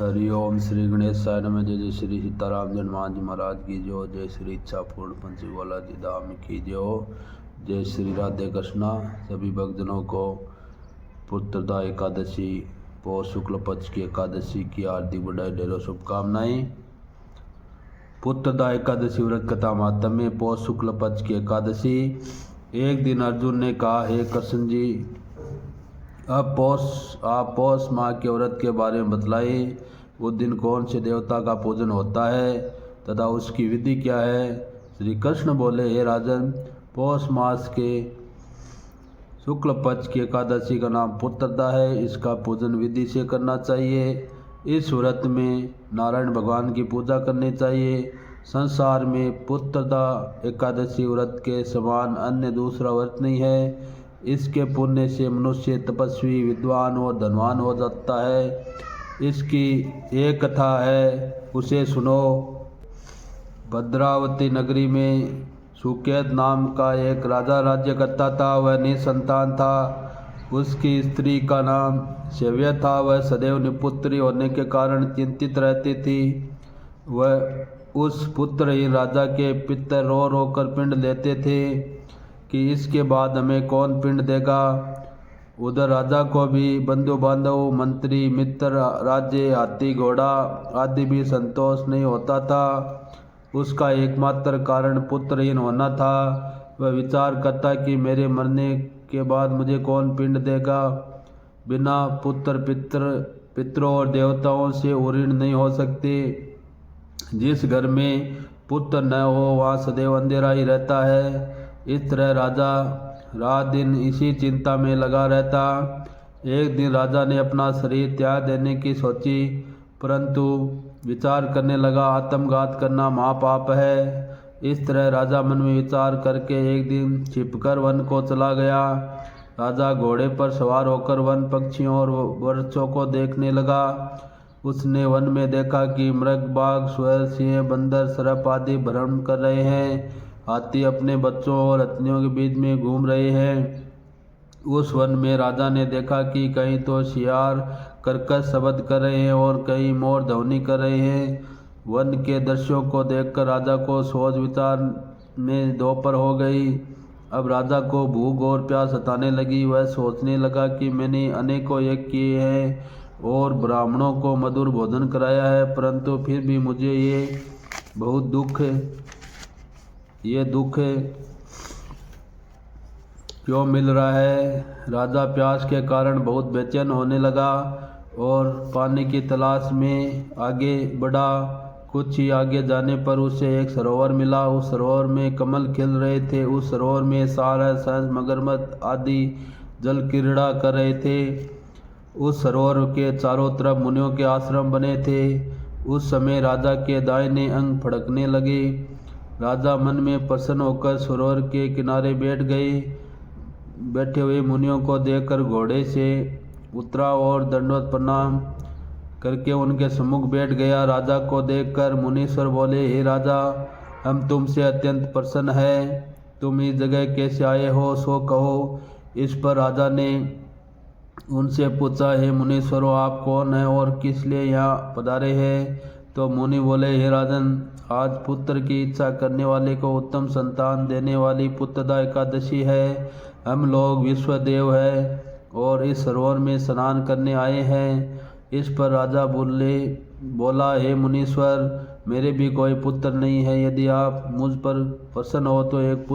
हरिओम श्री गणेशाय नमः। जय जय श्री सीताराम हनुमान जी महाराज की जो। जय श्री इच्छा पूर्ण पंचगोला जी धाम की जो। जय श्री राधे कृष्णा। सभी भक्तजनों को पुत्रदा एकादशी पौष शुक्ल पक्ष की एकादशी की हार्दिक बधाई ढेरों शुभकामनाएं। पुत्रदा एकादशी व्रत कथा महात्म्य। पौष शुक्ल पक्ष की एकादशी। एक दिन अर्जुन ने कहा, हे कृष्ण जी, अब आप पौष माह के व्रत के बारे में बतलाइए। उस दिन कौन से देवता का पूजन होता है तथा उसकी विधि क्या है। श्री कृष्ण बोले, हे राजन, पौष मास के शुक्ल पक्ष की एकादशी का नाम पुत्रदा है। इसका पूजन विधि से करना चाहिए। इस व्रत में नारायण भगवान की पूजा करनी चाहिए। संसार में पुत्रदा एकादशी व्रत के समान अन्य दूसरा व्रत नहीं है। इसके पुण्य से मनुष्य तपस्वी, विद्वान और धनवान हो जाता है। इसकी एक कथा है, उसे सुनो। भद्रावती नगरी में सुकेत नाम का एक राजा राज्य करता था। वह निसंतान था। उसकी स्त्री का नाम सेव्य था। वह सदैव निपुत्री होने के कारण चिंतित रहती थी। वह उस पुत्रहीन राजा के पितर रो रो कर पिंड लेते थे कि इसके बाद हमें कौन पिंड देगा। उधर राजा को भी बंधु बांधव, मंत्री, मित्र, राज्य, हाथी, घोड़ा आदि भी संतोष नहीं होता था। उसका एकमात्र कारण पुत्रहीन होना था। वह विचार करता कि मेरे मरने के बाद मुझे कौन पिंड देगा। बिना पुत्र पितरों और देवताओं से ऋण नहीं हो सकते। जिस घर में पुत्र न हो वहाँ सदैव अंधेरा ही रहता है। इस तरह राजा रात दिन इसी चिंता में लगा रहता। एक दिन राजा ने अपना शरीर त्याग देने की सोची, परंतु विचार करने लगा, आत्मघात करना महापाप है। इस तरह राजा मन में विचार करके एक दिन छिपकर वन को चला गया। राजा घोड़े पर सवार होकर वन पक्षियों और वृक्षों को देखने लगा। उसने वन में देखा कि मृग, बाघ, सुअर, सिंह, बंदर, सर्प आदि भ्रमण कर रहे हैं। हाथी अपने बच्चों और रत्नियों के बीच में घूम रहे हैं। उस वन में राजा ने देखा कि कहीं तो शियार कर्कश शब्द कर रहे हैं और कहीं मोर ध्वनि कर रहे हैं। वन के दृश्यों को देखकर राजा को सोच विचार में दोपहर हो गई। अब राजा को भूख और प्यास सताने लगी। वह सोचने लगा कि मैंने अनेकों यज्ञ किए हैं और ब्राह्मणों को मधुर भोजन कराया है, परंतु फिर भी मुझे ये बहुत दुख क्यों मिल रहा है। राजा प्यास के कारण बहुत बेचैन होने लगा और पानी की तलाश में आगे बढ़ा। कुछ ही आगे जाने पर उसे एक सरोवर मिला। उस सरोवर में कमल खिल रहे थे। उस सरोवर में सारस, हंस, मगरमच्छ आदि जल क्रीड़ा कर रहे थे। उस सरोवर के चारों तरफ मुनियों के आश्रम बने थे। उस समय राजा के दाहिने अंग फड़कने लगे। राजा मन में प्रसन्न होकर सरोवर के किनारे बैठ गए। बैठे हुए मुनियों को देखकर घोड़े से उतरा और दंडवत प्रणाम करके उनके सम्मुख बैठ गया। राजा को देखकर मुनीश्वर बोले, हे राजा, हम तुमसे अत्यंत प्रसन्न हैं। तुम इस जगह कैसे आए हो, सो कहो। इस पर राजा ने उनसे पूछा, हे मुनीश्वरों, आप कौन हैं और किस लिए यहाँ पधारे हैं। तो मुनि बोले, हे राजन, आज पुत्र की इच्छा करने वाले को उत्तम संतान देने वाली पुत्रदा एकादशी है। हम लोग विश्वदेव हैं और इस सरोवर में स्नान करने आए हैं। इस पर राजा बोला, हे मुनीश्वर, मेरे भी कोई पुत्र नहीं है। यदि आप मुझ पर प्रसन्न हो तो एक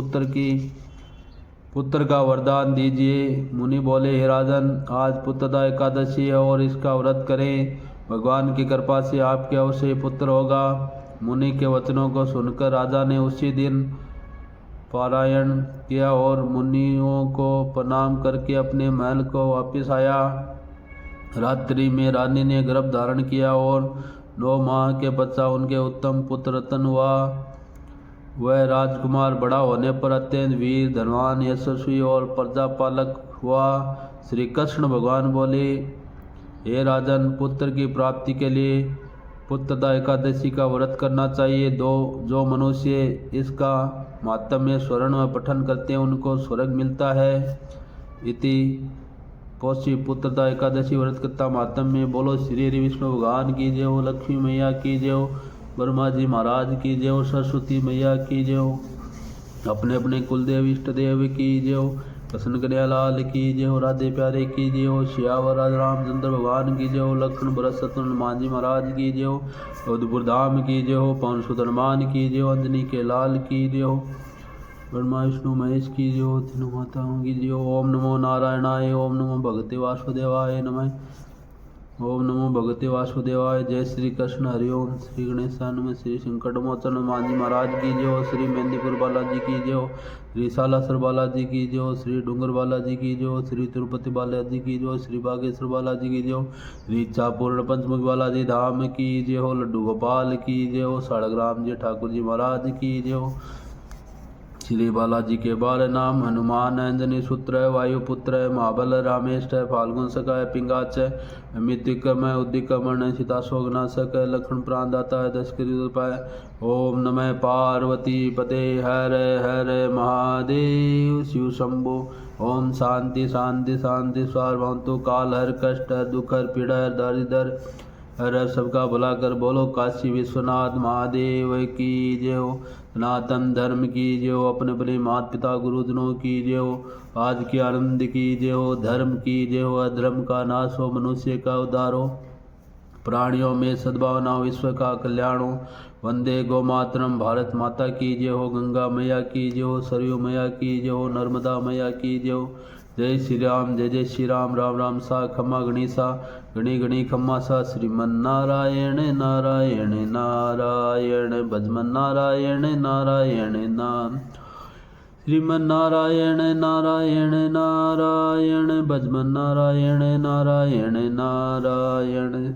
पुत्र का वरदान दीजिए। मुनि बोले, हे राजन, आज पुत्रदा एकादशी है और इसका व्रत करें। भगवान की कृपा से आपके अवश्य पुत्र होगा। मुनि के वचनों को सुनकर राजा ने उसी दिन पारायण किया और मुनियों को प्रणाम करके अपने महल को वापस आया। रात्रि में रानी ने गर्भ धारण किया और 9 माह के बच्चा उनके उत्तम पुत्र रतन हुआ। वह राजकुमार बड़ा होने पर अत्यंत वीर, धनवान, यशस्वी और प्रजापालक हुआ। श्री कृष्ण भगवान बोले, हे राजन, पुत्र की प्राप्ति के लिए पुत्रदा एकादशी का व्रत करना चाहिए। जो मनुष्य इसका माहात्म्य स्वर्ण में पठन करते हैं उनको स्वर्ग मिलता है। इति पौषी पुत्रदा एकादशी व्रत कथा मातम में बोलो श्री हरि विष्णु भगवान की जय हो, लक्ष्मी मैया की जय हो, ब्रह्मा जी महाराज की जय हो, सरस्वती मैया की जय हो, अपने अपने कुलदेव इष्ट देव की जय हो, कृष्ण कन्हैयालाल की जय हो, राधे प्यारे की जय हो, श्यावर रामचंद्र भगवान की जय हो, लक्ष्मण भरत शत्रुघ्न हनुमान जी महाराज की जय हो, उदयपुर धाम की जय हो, पवन सुत हनुमान की जय हो, अंजनी के लाल की जय हो, ब्रह्मा विष्णु महेश की जय हो, तीनों माताओं की जय हो। ओम नमो नारायणाय, ओम नमो भगवते वासुदेवाय नमः, ओम नमो भगवते वासुदेवाय। जय श्री कृष्ण हरिओम। श्री गणेशाय नमः। श्री संकट मोचन हनुमान जी महाराज की जय हो, श्री मेहंदीपुर बालाजी की जय हो, श्री सालासर बालाजी की जय हो, श्री डूंगर बालाजी की जय हो, श्री तिरुपति बालाजी की जय हो, श्री बागेश्वर बालाजी की जय हो, श्री इच्छापूर्ण पंचमुख बालाजी धाम की जय हो, लड्डू गोपाल की जय हो, साड़ग्राम जी ठाकुर जी महाराज की जय हो। श्री बालाजी के बार नाम हनुमान अंजनी सूत्र वायुपुत्र महाबल रामेष्ट फाल्गुन सकाय पिंगाच मितिकम उद्दिकमण सीताशोकनाशक लक्ष्मण प्राणदाता दशकरी उपाय। ओम नमः पार्वती पते हर हर महादेव शिव शंभो। ओम शांति शांति शांति स्वार्भवतु काल हर कष्ट हर दुख हर पीड़ा हर दारिद्र हर सबका भला कर बोलो काशी विश्वनाथ महादेव की जय हो। सनातन धर्म की जय हो, अपने अपने माता पिता गुरुजनों की जय हो, आज के आनंद की जय हो, धर्म की जय हो, अधर्म का नाश हो, मनुष्य का उद्धार हो, प्राणियों में सद्भावना हो, विश्व का कल्याण हो। वंदे गौ मातरम। भारत माता की जय हो, गंगा मैया की जय हो, सरयू मैया की जय हो, नर्मदा मैया की जय हो। जय श्री राम, जय जय श्री राम, राम राम सा खम्मा गणिसा, गणी गणी खम्मा सा। श्रीमन नारायण नारायण नारायण, भजमन नारायण नारायण नाम, श्रीमन नारायण नारायण नारायण, भजमन नारायण नारायण नारायण।